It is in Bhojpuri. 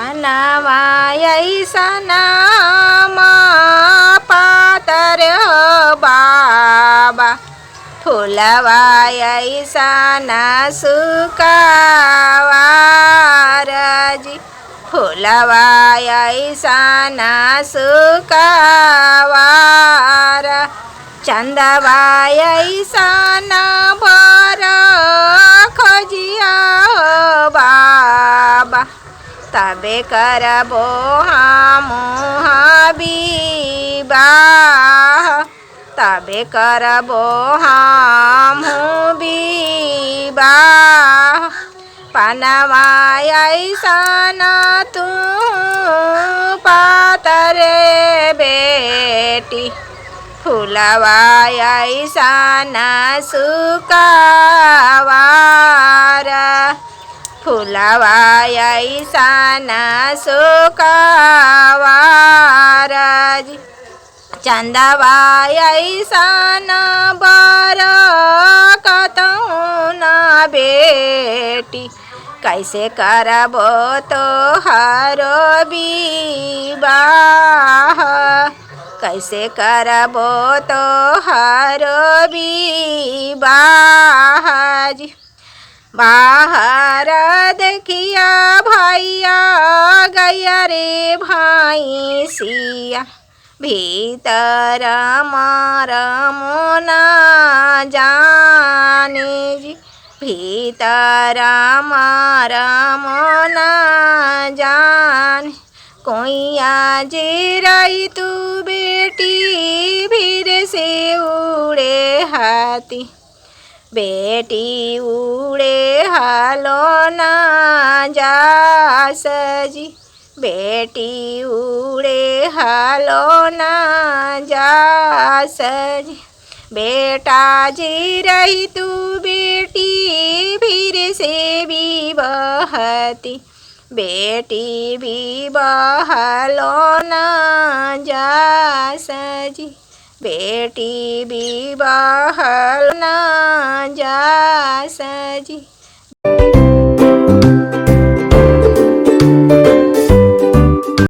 पानवा ऐसना पातर बाबा फूलवा ऐसना सुकावार जी फूलवा ऐसना सुकावार चंदवा ऐसना भर खोजिया बाबा तबे करबो हम विवाह तबे करबो हम विवाह पानवा ऐसना तू पातरे बेटी फूलवा ऐसना सुकावार फूलवा ऐसना सुकावार चंदवा ऐसना बर कतौन बेटी कैसे करबो तोहरो विवाह कैसे करबो तोहरो विवाह बाहर देखिया भैया गया रे भैंसिया भीतर मार मोना जाने जी भीतर मार मोना जाने कोइया जे रही तू बेटी फिर से उड़े हाथी बेटी उड़े हालो ना जास जी बेटी उड़े हालो ना जास जी बेटा जी रही तू बेटी फिर से विवाहती बेटी विवाहलो ना जास जी बेटी विवाहलो ना जास जी।